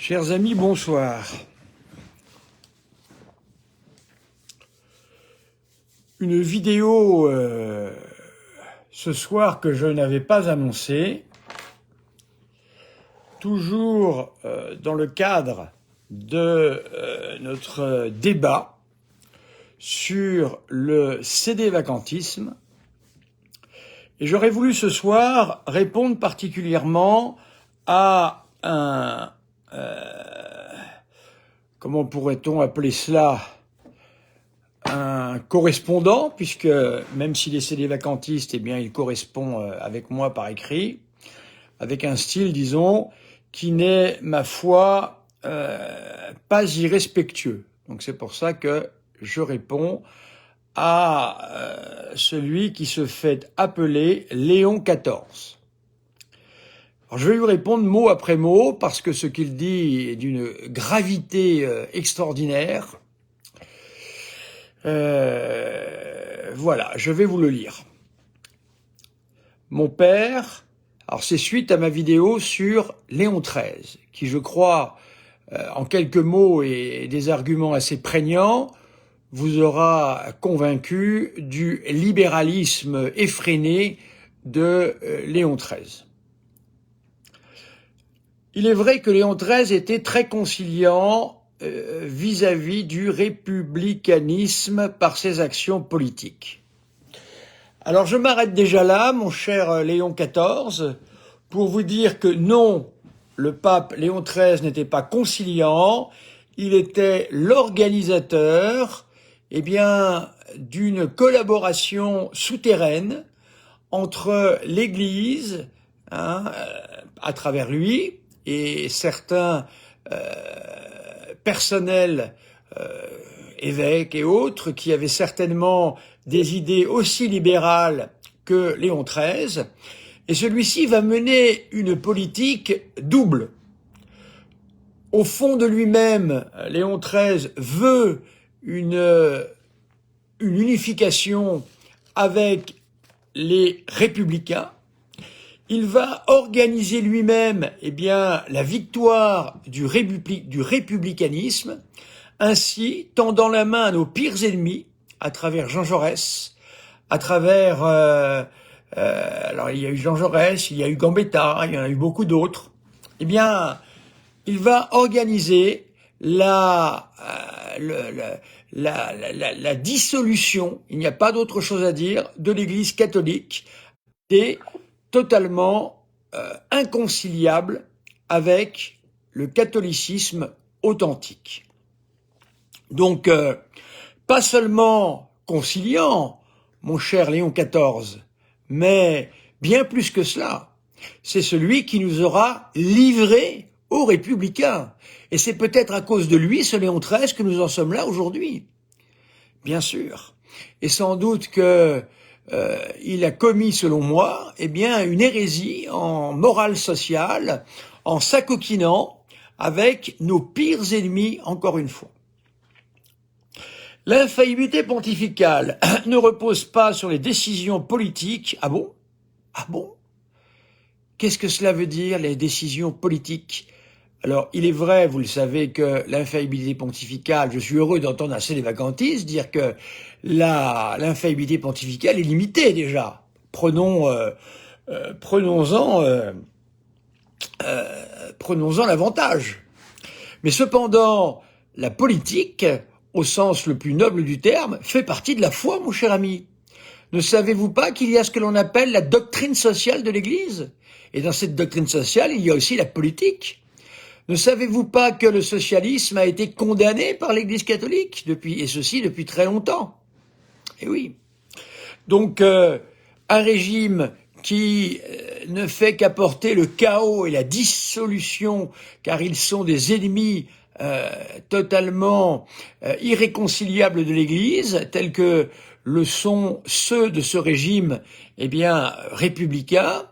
Chers amis, bonsoir. Une vidéo ce soir que je n'avais pas annoncée, toujours dans le cadre de notre débat sur le CD-vacantisme. Et j'aurais voulu ce soir répondre particulièrement à un... comment pourrait-on appeler cela? Un correspondant, puisque même s'il est CD-vacantiste, eh bien, il correspond avec moi par écrit, avec un style, disons, qui n'est, ma foi, pas irrespectueux. Donc c'est pour ça que je réponds à celui qui se fait appeler Léon XIV. Alors, je vais lui répondre mot après mot, parce que ce qu'il dit est d'une gravité extraordinaire. Voilà, je vais vous le lire. Mon père, alors c'est suite à ma vidéo sur Léon XIII, qui je crois, en quelques mots et des arguments assez prégnants, vous aura convaincu du libéralisme effréné de Léon XIII. Il est vrai que Léon XIII était très conciliant vis-à-vis du républicanisme par ses actions politiques. Alors je m'arrête déjà là, mon cher Léon XIV, pour vous dire que non, le pape Léon XIII n'était pas conciliant, il était l'organisateur d'une collaboration souterraine entre l'Église, à travers lui, et certains personnels, évêques et autres, qui avaient certainement des idées aussi libérales que Léon XIII, et celui-ci va mener une politique double. Au fond de lui-même, Léon XIII veut une unification avec les républicains. Il va organiser lui-même la victoire du républicanisme, ainsi tendant la main à nos pires ennemis, à travers Jean Jaurès, à travers... alors il y a eu Jean Jaurès, il y a eu Gambetta, il y en a eu beaucoup d'autres. Il va organiser la dissolution, il n'y a pas d'autre chose à dire, de l'Église catholique, et totalement inconciliable avec le catholicisme authentique. Donc, pas seulement conciliant, mon cher Léon XIV, mais bien plus que cela, c'est celui qui nous aura livrés aux républicains. Et c'est peut-être à cause de lui, ce Léon XIII, que nous en sommes là aujourd'hui. Bien sûr. Et sans doute que il a commis, selon moi, une hérésie en morale sociale, en s'acoquinant avec nos pires ennemis, encore une fois. L'infaillibilité pontificale ne repose pas sur les décisions politiques. Ah bon? Ah bon? Qu'est-ce que cela veut dire, les décisions politiques? Alors, il est vrai, vous le savez, que l'infaillibilité pontificale, je suis heureux d'entendre un CD-vacantiste dire que l'infaillibilité pontificale est limitée déjà. Prenons-en l'avantage. Mais cependant, la politique, au sens le plus noble du terme, fait partie de la foi, mon cher ami. Ne savez-vous pas qu'il y a ce que l'on appelle la doctrine sociale de l'Église? Et dans cette doctrine sociale, il y a aussi la politique. Ne savez-vous pas que le socialisme a été condamné par l'Église catholique et ceci depuis très longtemps? Eh oui. Donc, un régime qui ne fait qu'apporter le chaos et la dissolution, car ils sont des ennemis totalement irréconciliables de l'Église, tels que le sont ceux de ce régime, républicain.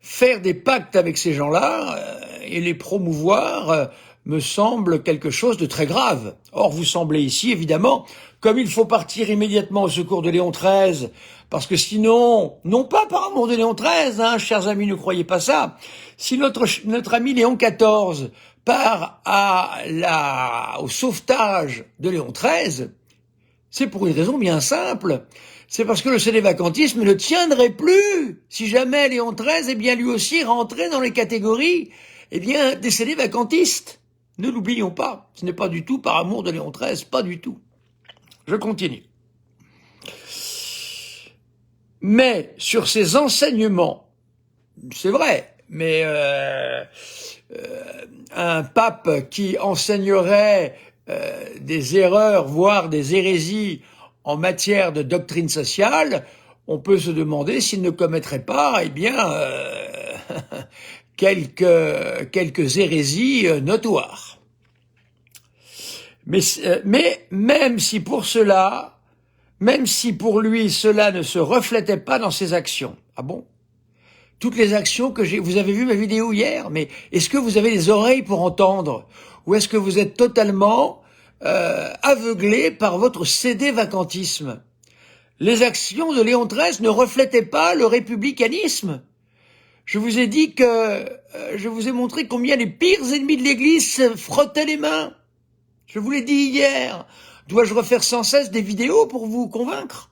Faire des pactes avec ces gens-là et les promouvoir me semble quelque chose de très grave. Or, vous semblez ici, évidemment, comme il faut partir immédiatement au secours de Léon XIII, parce que sinon, non pas par amour de Léon XIII, chers amis, ne croyez pas ça, si notre ami Léon XIV part au sauvetage de Léon XIII, c'est pour une raison bien simple. C'est parce que le sédévacantisme ne tiendrait plus si jamais Léon XIII, eh bien, lui aussi rentrait dans les catégories, eh bien, des sédévacantistes. Ne l'oublions pas. Ce n'est pas du tout par amour de Léon XIII, pas du tout. Je continue. Mais sur ces enseignements, c'est vrai, mais un pape qui enseignerait des erreurs, voire des hérésies en matière de doctrine sociale, on peut se demander s'il ne commettrait pas, eh bien, quelques hérésies notoires. Mais même si pour cela, même si pour lui cela ne se reflétait pas dans ses actions, ah bon? Toutes les actions vous avez vu ma vidéo hier, mais est-ce que vous avez les oreilles pour entendre? Ou est-ce que vous êtes totalement aveuglé par votre sédévacantisme? Les actions de Léon XIII ne reflétaient pas le républicanisme. Je vous ai dit je vous ai montré combien les pires ennemis de l'Église se frottaient les mains. Je vous l'ai dit hier. Dois-je refaire sans cesse des vidéos pour vous convaincre?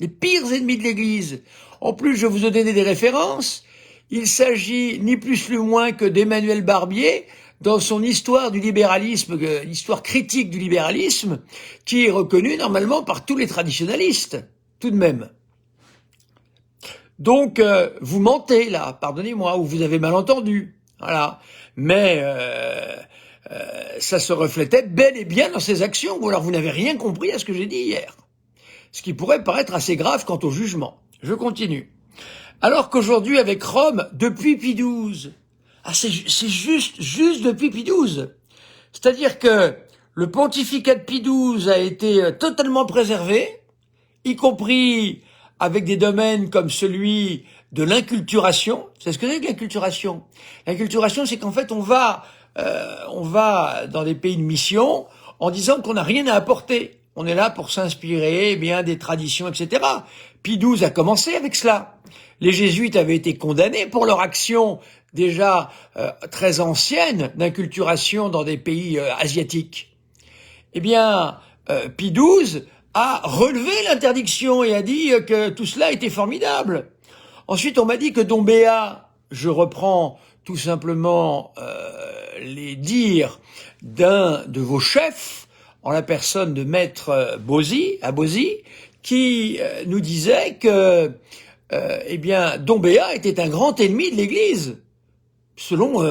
Les pires ennemis de l'Église. En plus, je vous ai donné des références. Il s'agit ni plus ni moins que d'Emmanuel Barbier dans son histoire du libéralisme, histoire critique du libéralisme, qui est reconnue normalement par tous les traditionalistes, tout de même. Donc, vous mentez là, pardonnez-moi, ou vous avez mal entendu, voilà. Mais ça se reflétait bel et bien dans ses actions, ou alors vous n'avez rien compris à ce que j'ai dit hier. Ce qui pourrait paraître assez grave quant au jugement. Je continue. Alors qu'aujourd'hui, avec Rome, depuis Pie XII, c'est juste depuis Pie XII. C'est-à-dire que le pontificat de Pie XII a été totalement préservé, y compris avec des domaines comme celui de l'inculturation. C'est ce que c'est que l'inculturation. L'inculturation, c'est qu'en fait, on va dans des pays de mission en disant qu'on n'a rien à apporter. On est là pour s'inspirer, eh bien, des traditions, etc. Pie XII a commencé avec cela. Les jésuites avaient été condamnés pour leur action déjà très ancienne d'inculturation dans des pays asiatiques. Eh bien, Pie XII a relevé l'interdiction et a dit que tout cela était formidable. Ensuite, on m'a dit que Dom Béat, je reprends tout simplement les dires d'un de vos chefs, en la personne de Maître Bosy, qui nous disait que eh bien, Dom Béat était un grand ennemi de l'Église, selon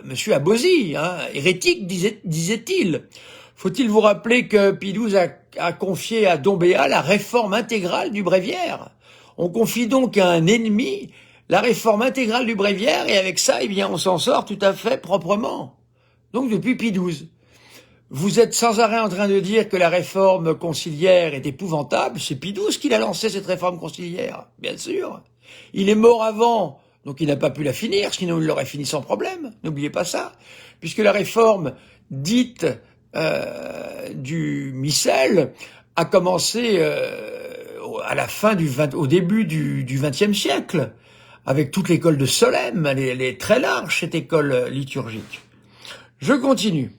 Monsieur Abosi, hérétique, disait-il. Faut-il vous rappeler que Pie XII a confié à Dom Béat la réforme intégrale du bréviaire. On confie donc à un ennemi la réforme intégrale du bréviaire, et avec ça, eh bien, on s'en sort tout à fait proprement. Donc, depuis Pie XII. Vous êtes sans arrêt en train de dire que la réforme conciliaire est épouvantable. C'est Pie XII qui l'a lancé, cette réforme conciliaire, bien sûr. Il est mort avant, donc il n'a pas pu la finir, sinon il l'aurait fini sans problème. N'oubliez pas ça. Puisque la réforme dite du missel a commencé à la fin au début du XXe siècle, avec toute l'école de Solesmes. Elle est très large, cette école liturgique. Je continue.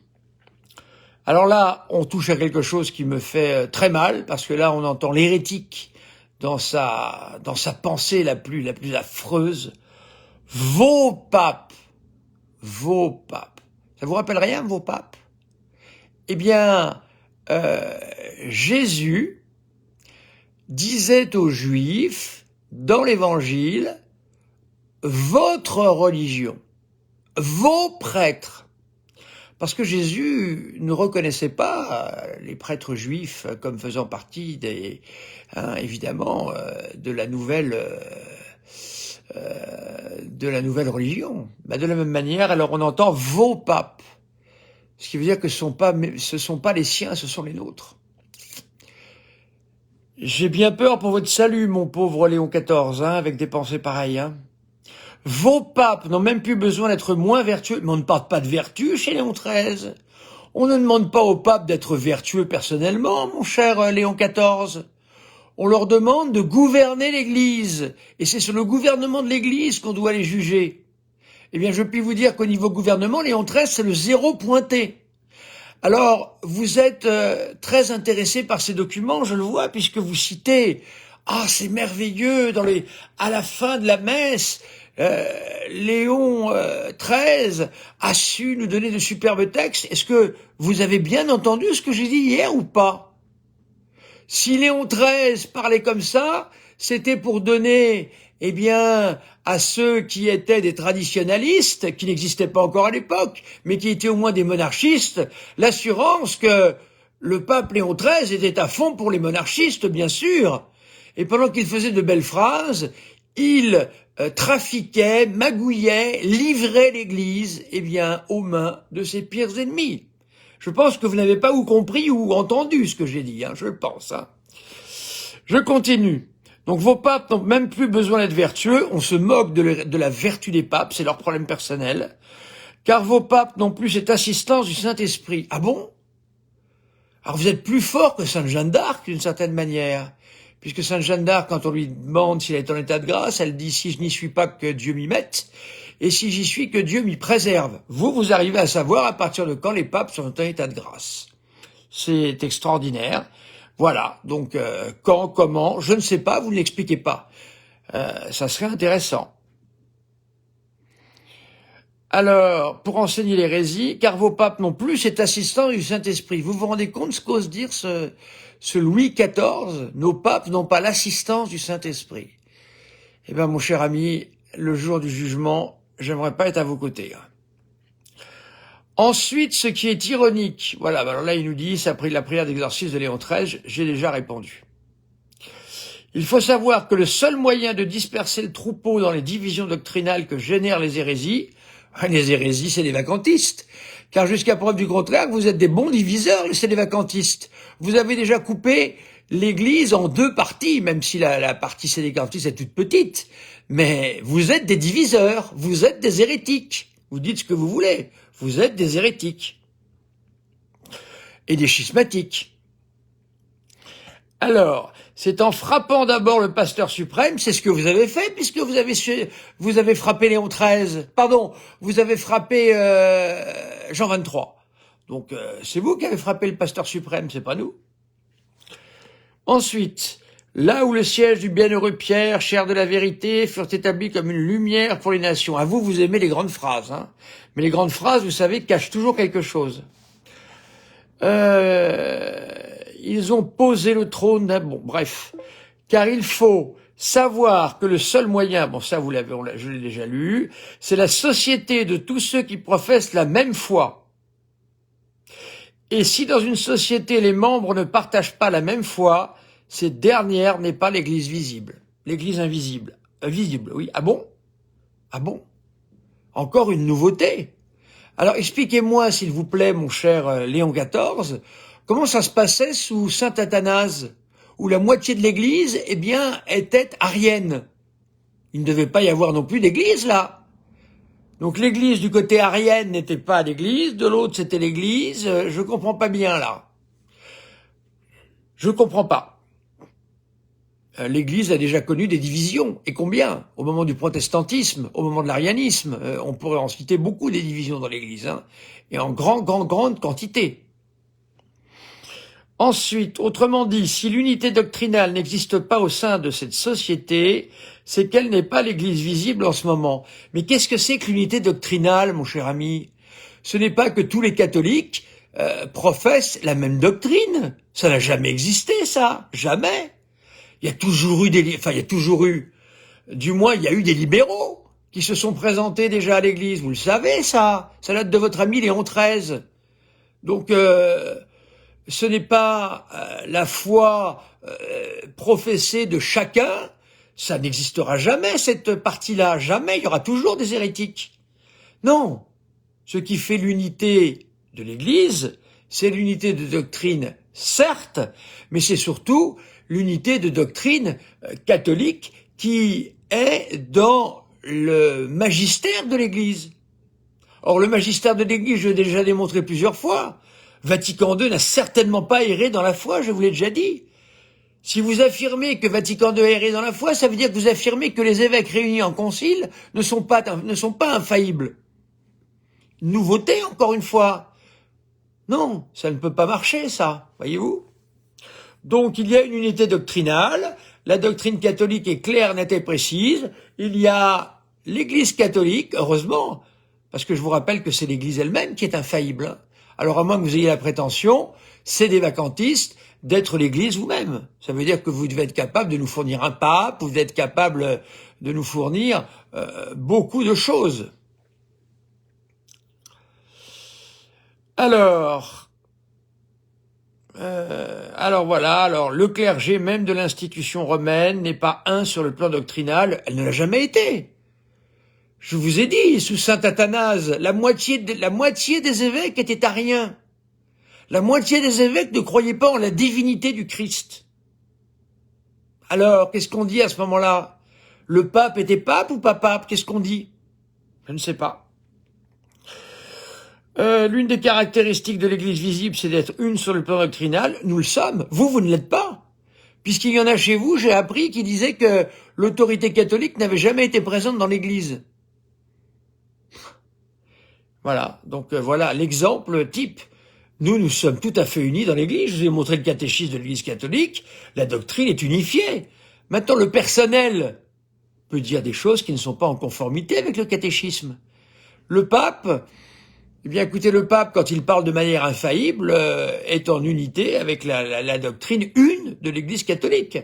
Alors là, on touche à quelque chose qui me fait très mal, parce que là, on entend l'hérétique dans sa pensée la plus affreuse. Vos papes. Ça vous rappelle rien, vos papes? Eh bien, Jésus disait aux Juifs, dans l'Évangile, votre religion, vos prêtres. Parce que Jésus ne reconnaissait pas les prêtres juifs comme faisant partie évidemment, de la nouvelle religion. De la même manière, alors on entend vos papes. Ce qui veut dire que ce sont pas les siens, ce sont les nôtres. J'ai bien peur pour votre salut, mon pauvre Léon XIV, avec des pensées pareilles. Vos papes n'ont même plus besoin d'être moins vertueux. Mais on ne parle pas de vertu chez Léon XIII. On ne demande pas aux papes d'être vertueux personnellement, mon cher Léon XIV. On leur demande de gouverner l'Église. Et c'est sur le gouvernement de l'Église qu'on doit les juger. Eh bien, je puis vous dire qu'au niveau gouvernement, Léon XIII, c'est le zéro pointé. Alors, vous êtes très intéressé par ces documents, je le vois, puisque vous citez « Ah, c'est merveilleux, à la fin de la messe, Léon XIII a su nous donner de superbes textes. » Est-ce que vous avez bien entendu ce que j'ai dit hier ou pas? Si Léon XIII parlait comme ça, c'était pour donner, eh bien, à ceux qui étaient des traditionalistes, qui n'existaient pas encore à l'époque, mais qui étaient au moins des monarchistes, l'assurance que le pape Léon XIII était à fond pour les monarchistes, bien sûr. Et pendant qu'il faisait de belles phrases, il trafiquait, magouillait, livrait l'Église, eh bien, aux mains de ses pires ennemis. Je pense que vous n'avez pas ou compris ou entendu ce que j'ai dit, je le pense. Je continue. Donc vos papes n'ont même plus besoin d'être vertueux, on se moque de la vertu des papes, c'est leur problème personnel, car vos papes n'ont plus cette assistance du Saint-Esprit. Ah bon? Alors vous êtes plus fort que Sainte Jeanne d'Arc d'une certaine manière, puisque Sainte Jeanne d'Arc, quand on lui demande s'il est en état de grâce, elle dit « si je n'y suis pas, que Dieu m'y mette », et si j'y suis, que Dieu m'y préserve. Vous arrivez à savoir à partir de quand les papes sont en état de grâce. C'est extraordinaire. Voilà, donc quand, comment, je ne sais pas, vous ne l'expliquez pas. Ça serait intéressant. Alors, pour enseigner l'hérésie, car vos papes n'ont plus cette assistance du Saint-Esprit. Vous vous rendez compte ce qu'ose dire ce Louis XIV? Nos papes n'ont pas l'assistance du Saint-Esprit. Eh bien, mon cher ami, le jour du jugement, j'aimerais pas être à vos côtés. Ensuite, ce qui est ironique, voilà, alors là il nous dit, c'est après la prière d'exorcisme de Léon XIII, j'ai déjà répondu. Il faut savoir que le seul moyen de disperser le troupeau dans les divisions doctrinales que génèrent les hérésies c'est les vacantistes, car jusqu'à preuve du contraire, vous êtes des bons diviseurs, c'est les vacantistes. Vous avez déjà coupé l'Église en deux parties, même si la partie sédécantiste est toute petite, mais vous êtes des diviseurs, vous êtes des hérétiques, vous dites ce que vous voulez. Vous êtes des hérétiques et des schismatiques. Alors, c'est en frappant d'abord le pasteur suprême, c'est ce que vous avez fait, puisque vous avez frappé Léon XIII, pardon, vous avez frappé Jean XXIII. Donc, c'est vous qui avez frappé le pasteur suprême, c'est pas nous. Ensuite, là où le siège du bienheureux Pierre, cher de la vérité, furent établis comme une lumière pour les nations. À vous, vous aimez les grandes phrases, mais les grandes phrases, vous savez, cachent toujours quelque chose. Ils ont posé le trône bon, bref. Car il faut savoir que le seul moyen, bon ça je l'ai déjà lu, c'est la société de tous ceux qui professent la même foi. Et si dans une société les membres ne partagent pas la même foi, cette dernière n'est pas l'Église visible. L'Église invisible. Visible, oui. Ah bon? Ah bon? Encore une nouveauté. Alors expliquez-moi, s'il vous plaît, mon cher Léon XIV, comment ça se passait sous saint Athanase, où la moitié de l'Église, eh bien, était arienne. Il ne devait pas y avoir non plus d'Église, là. Donc l'Église du côté arienne n'était pas l'Église, de l'autre c'était l'Église, je comprends pas bien, là. Je comprends pas. L'Église a déjà connu des divisions, et combien? Au moment du protestantisme, au moment de l'arianisme, on pourrait en citer beaucoup des divisions dans l'Église, et en grande quantité. Ensuite, autrement dit, si l'unité doctrinale n'existe pas au sein de cette société, c'est qu'elle n'est pas l'Église visible en ce moment. Mais qu'est-ce que c'est que l'unité doctrinale, mon cher ami? Ce n'est pas que tous les catholiques professent la même doctrine. Ça n'a jamais existé, ça. Jamais. Il y a toujours eu du moins il y a eu des libéraux qui se sont présentés déjà à l'Église. Vous le savez, ça. Ça date de votre ami Léon XIII. Donc, ce n'est pas la foi professée de chacun, ça n'existera jamais cette partie-là, jamais, il y aura toujours des hérétiques. Non, ce qui fait l'unité de l'Église, c'est l'unité de doctrine, certes, mais c'est surtout l'unité de doctrine catholique qui est dans le magistère de l'Église. Or, le magistère de l'Église, je l'ai déjà démontré plusieurs fois, Vatican II n'a certainement pas erré dans la foi, je vous l'ai déjà dit. Si vous affirmez que Vatican II est erré dans la foi, ça veut dire que vous affirmez que les évêques réunis en concile ne sont pas infaillibles. Nouveauté, encore une fois. Non, ça ne peut pas marcher, ça, voyez-vous. Donc, il y a une unité doctrinale, la doctrine catholique est claire, nette et précise, il y a l'Église catholique, heureusement, parce que je vous rappelle que c'est l'Église elle-même qui est infaillible. Alors, à moins que vous ayez la prétention, c'est des vacantistes, d'être l'Église vous-même. Ça veut dire que vous devez être capable de nous fournir un pape, vous devez être capable de nous fournir beaucoup de choses. Alors voilà, le clergé même de l'institution romaine n'est pas un sur le plan doctrinal, elle ne l'a jamais été. Je vous ai dit, sous saint Athanase, la moitié des évêques étaient ariens. La moitié des évêques ne croyaient pas en la divinité du Christ. Alors, qu'est-ce qu'on dit à ce moment-là? Le pape était pape ou pas pape? Qu'est-ce qu'on dit? Je ne sais pas. L'une des caractéristiques de l'Église visible, c'est d'être une sur le plan doctrinal. Nous le sommes. Vous ne l'êtes pas. Puisqu'il y en a chez vous, j'ai appris qui disait que l'autorité catholique n'avait jamais été présente dans l'Église. Voilà. Donc voilà l'exemple type. Nous sommes tout à fait unis dans l'Église. Je vous ai montré le catéchisme de l'Église catholique. La doctrine est unifiée. Maintenant, le personnel peut dire des choses qui ne sont pas en conformité avec le catéchisme. Le pape, eh bien, écoutez, le pape, quand il parle de manière infaillible, est en unité avec la doctrine une de l'Église catholique.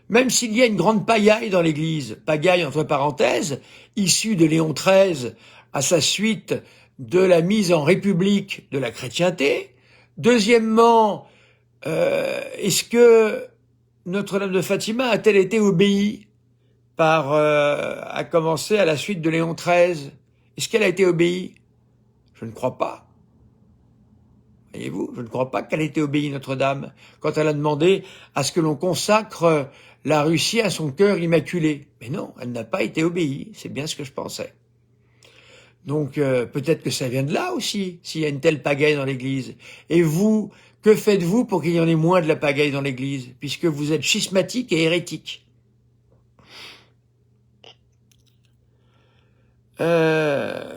Même s'il y a une grande pagaille dans l'Église, pagaille entre parenthèses, issue de Léon XIII à sa suite de la mise en république de la chrétienté. Deuxièmement, est-ce que Notre-Dame de Fatima a-t-elle été obéie à commencer à la suite de Léon XIII? Est-ce qu'elle a été obéie? Je ne crois pas. Voyez-vous, je ne crois pas qu'elle ait été obéie, Notre-Dame, quand elle a demandé à ce que l'on consacre la Russie à son cœur immaculé. Mais non, elle n'a pas été obéie, c'est bien ce que je pensais. Donc peut-être que ça vient de là aussi, s'il y a une telle pagaille dans l'Église. Et vous, que faites-vous pour qu'il y en ait moins de la pagaille dans l'Église, puisque vous êtes schismatique et hérétique?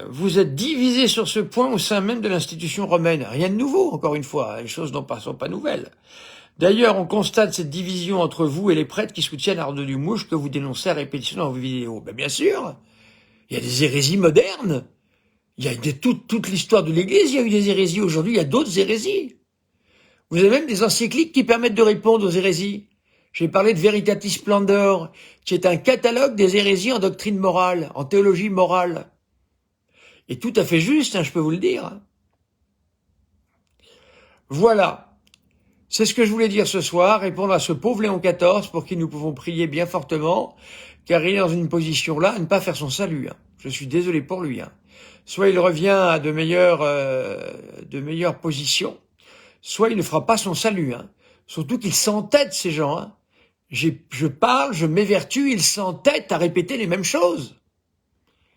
Vous êtes divisé sur ce point au sein même de l'institution romaine. Rien de nouveau, encore une fois, les choses ne sont pas nouvelles. D'ailleurs, on constate cette division entre vous et les prêtres qui soutiennent Arnaud Dumouche que vous dénoncez à répétition dans vos vidéos. Ben bien sûr, il y a des hérésies modernes. Il y a toute l'histoire de l'Église, il y a eu des hérésies. Aujourd'hui, il y a d'autres hérésies. Vous avez même des encycliques qui permettent de répondre aux hérésies. J'ai parlé de Veritatis Splendor, qui est un catalogue des hérésies en doctrine morale, en théologie morale. Et tout à fait juste, je peux vous le dire. Voilà. C'est ce que je voulais dire ce soir, répondre à ce pauvre Léon XIV, pour qui nous pouvons prier bien fortement, car il est dans une position là à ne pas faire son salut. Je suis désolé pour lui. Soit il revient à de meilleures positions, soit il ne fera pas son salut. Surtout qu'ils s'entêtent, ces gens. Je parle, je m'évertue, ils s'entêtent à répéter les mêmes choses.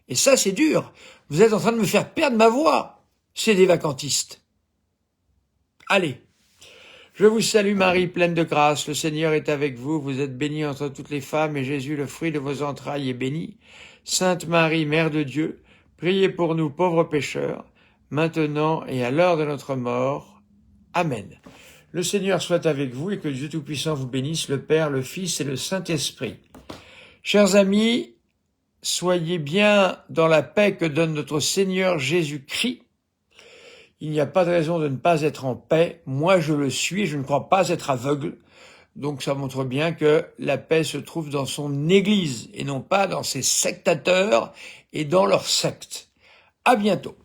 Et ça, c'est dur. Vous êtes en train de me faire perdre ma voix. C'est des vacantistes. Allez. Je vous salue Marie, pleine de grâce. Le Seigneur est avec vous. Vous êtes bénie entre toutes les femmes et Jésus, le fruit de vos entrailles, est béni. Sainte Marie, Mère de Dieu, priez pour nous pauvres pécheurs, maintenant et à l'heure de notre mort. Amen. Le Seigneur soit avec vous et que Dieu Tout-Puissant vous bénisse, le Père, le Fils et le Saint-Esprit. Chers amis, soyez bien dans la paix que donne notre Seigneur Jésus-Christ. Il n'y a pas de raison de ne pas être en paix. Moi, je le suis, je ne crois pas être aveugle. Donc ça montre bien que la paix se trouve dans son Église et non pas dans ses sectateurs et dans leur secte. À bientôt.